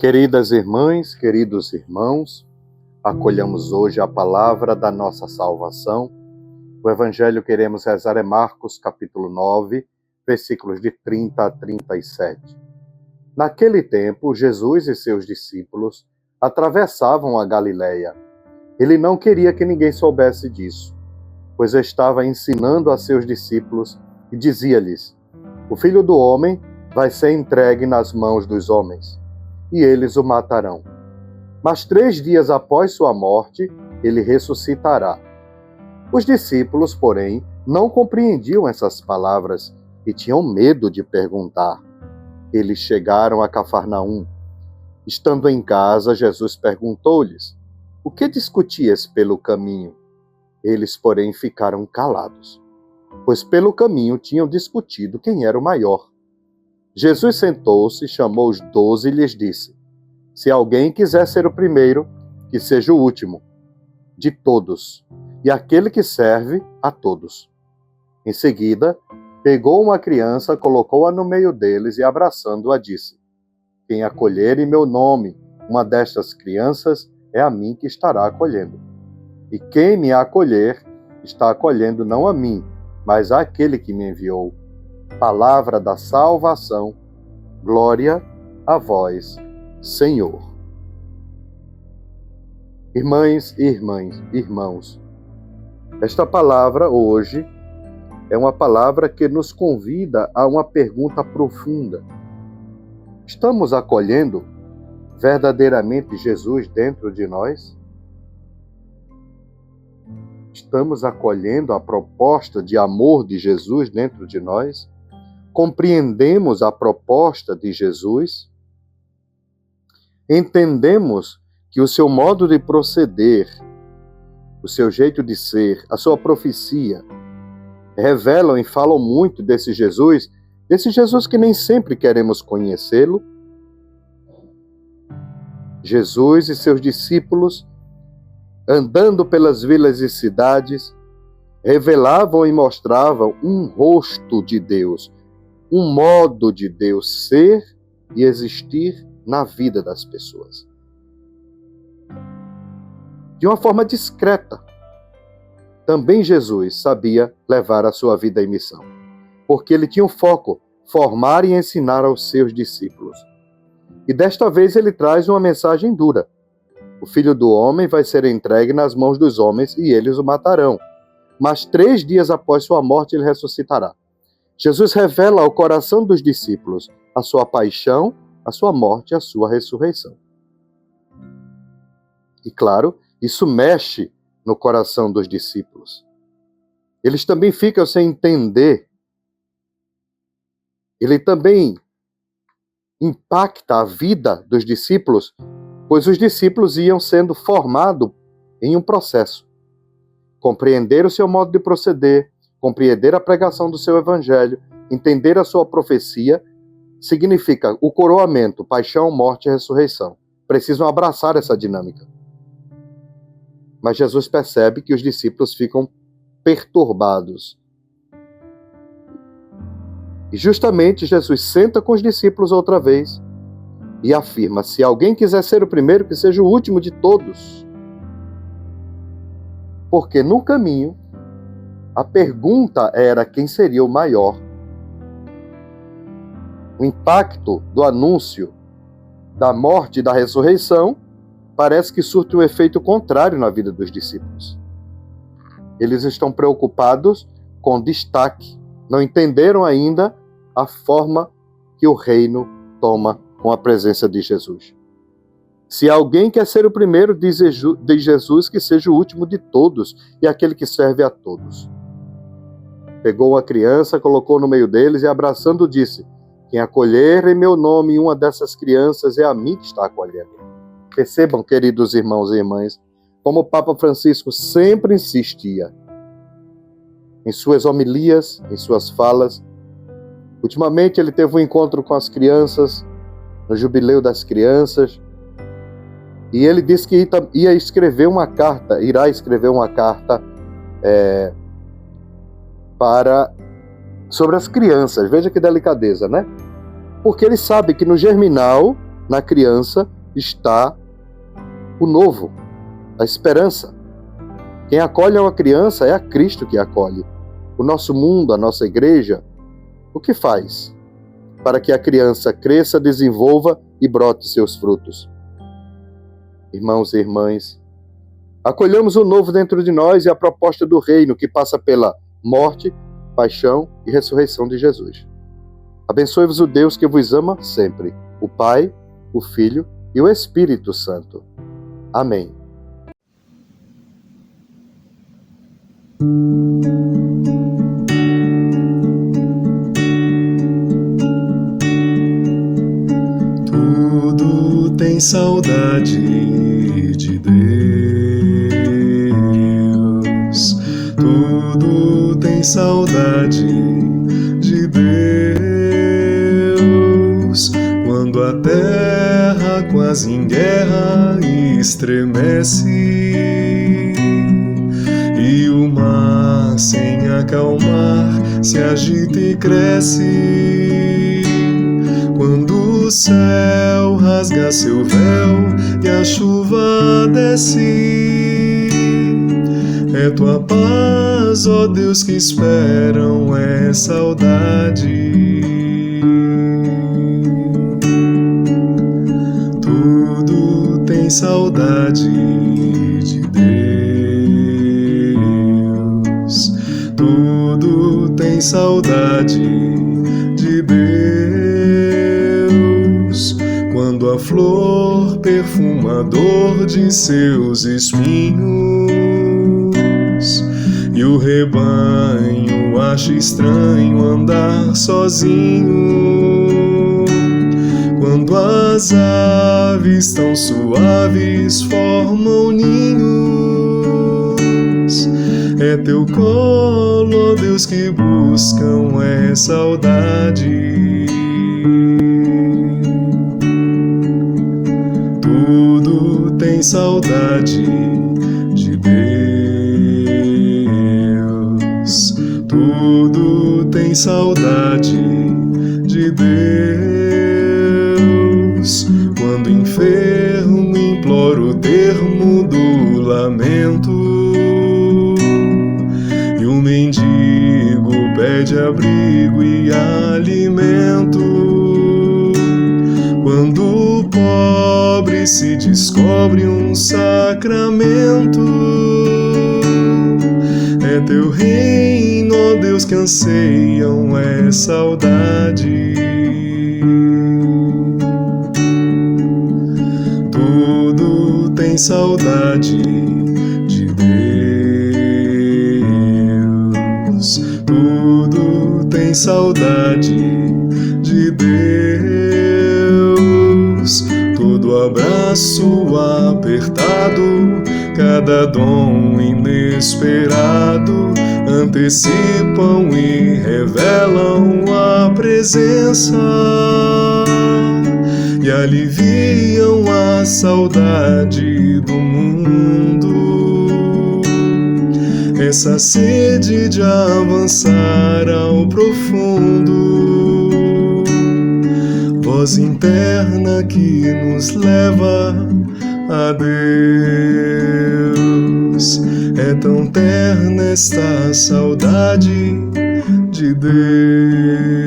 Queridas irmãs, queridos irmãos, acolhamos hoje a palavra da nossa salvação. O evangelho que queremos rezar é Marcos, capítulo 9, versículos de 30 a 37. Naquele tempo, Jesus e seus discípulos atravessavam a Galileia. Ele não queria que ninguém soubesse disso, pois estava ensinando a seus discípulos e dizia-lhes: o Filho do Homem vai ser entregue nas mãos dos homens, e eles o matarão. Mas 3 dias após sua morte, ele ressuscitará. Os discípulos, porém, não compreendiam essas palavras e tinham medo de perguntar. Eles chegaram a Cafarnaum. Estando em casa, Jesus perguntou-lhes: o que discutias pelo caminho? Eles, porém, ficaram calados, pois pelo caminho tinham discutido quem era o maior. Jesus sentou-se, chamou os 12 e lhes disse: se alguém quiser ser o primeiro, que seja o último de todos, e aquele que serve a todos. Em seguida, pegou uma criança, colocou-a no meio deles e, abraçando-a, disse: quem acolher em meu nome uma destas crianças, é a mim que estará acolhendo. E quem me acolher, está acolhendo não a mim, mas àquele que me enviou. Palavra da salvação, glória a vós, Senhor. Irmãs, irmãos, esta palavra hoje é uma palavra que nos convida a uma pergunta profunda. Estamos acolhendo verdadeiramente Jesus dentro de nós? Estamos acolhendo a proposta de amor de Jesus dentro de nós? Compreendemos a proposta de Jesus? Entendemos que o seu modo de proceder, o seu jeito de ser, a sua profecia, revelam e falam muito desse Jesus que nem sempre queremos conhecê-lo? Jesus e seus discípulos, andando pelas vilas e cidades, revelavam e mostravam um rosto de Deus, um modo de Deus ser e existir na vida das pessoas. De uma forma discreta, também Jesus sabia levar a sua vida em missão, porque ele tinha um foco: formar e ensinar aos seus discípulos. E desta vez ele traz uma mensagem dura: o Filho do Homem vai ser entregue nas mãos dos homens e eles o matarão. Mas 3 dias após sua morte ele ressuscitará. Jesus revela ao coração dos discípulos a sua paixão, a sua morte e a sua ressurreição. E claro, isso mexe no coração dos discípulos. Eles também ficam sem entender. Ele também impacta a vida dos discípulos, pois os discípulos iam sendo formados em um processo. Compreender o seu modo de proceder, compreender a pregação do seu evangelho, entender a sua profecia, significa o coroamento, paixão, morte e ressurreição. Precisam abraçar essa dinâmica. Mas Jesus percebe que os discípulos ficam perturbados. E justamente Jesus senta com os discípulos outra vez e afirma: se alguém quiser ser o primeiro, que seja o último de todos. Porque no caminho, a pergunta era quem seria o maior. O impacto do anúncio da morte e da ressurreição parece que surte um efeito contrário na vida dos discípulos. Eles estão preocupados com destaque, não entenderam ainda a forma que o reino toma com a presença de Jesus. Se alguém quer ser o primeiro, diz Jesus, que seja o último de todos e aquele que serve a todos. Pegou uma criança, colocou no meio deles e, abraçando, disse: quem acolher em meu nome uma dessas crianças, é a mim que está acolhendo. Percebam, queridos irmãos e irmãs, como o Papa Francisco sempre insistia em suas homilias, em suas falas. Ultimamente ele teve um encontro com as crianças, no Jubileu das Crianças, e ele disse que irá escrever uma carta sobre as crianças. Veja que delicadeza, né? Porque ele sabe que no germinal, Na criança está o novo, a esperança. Quem acolhe uma criança é a Cristo que acolhe. O nosso mundo, a nossa igreja, o que faz para que a criança cresça, desenvolva e brote seus frutos? Irmãos e irmãs, acolhamos o novo dentro de nós e a proposta do reino que passa pela morte, paixão e ressurreição de Jesus. Abençoe-vos o Deus que vos ama sempre, o Pai, o Filho e o Espírito Santo. Amém. Tudo tem saudade de Deus. Tudo tem saudade de Deus. Quando a terra quase em guerra estremece e o mar sem acalmar se agita e cresce. Quando o céu rasga seu véu e a chuva desce, é tua paz, ó Deus, que esperam, é saudade. Tudo tem saudade de Deus. Tudo tem saudade de Deus. Quando a flor perfuma a dor de seus espinhos e o rebanho acha estranho andar sozinho. Quando as aves tão suaves formam ninhos, é teu colo, ó Deus, que buscam, é saudade. Tudo tem saudade de Deus. Tudo tem saudade de Deus. Quando enfermo imploro o termo do lamento e o mendigo pede abrigo e alimento. Quando o pobre se descobre um sacramento, é teu reino, ó Deus, que anseiam, é saudade. Tudo tem saudade de Deus. Tudo tem saudade de Deus. Todo abraço apertado, cada dom inesperado, antecipam e revelam a presença e aliviam a saudade do mundo. Essa sede de avançar ao profundo, voz interna que nos leva a Deus. É tão terna esta saudade de Deus.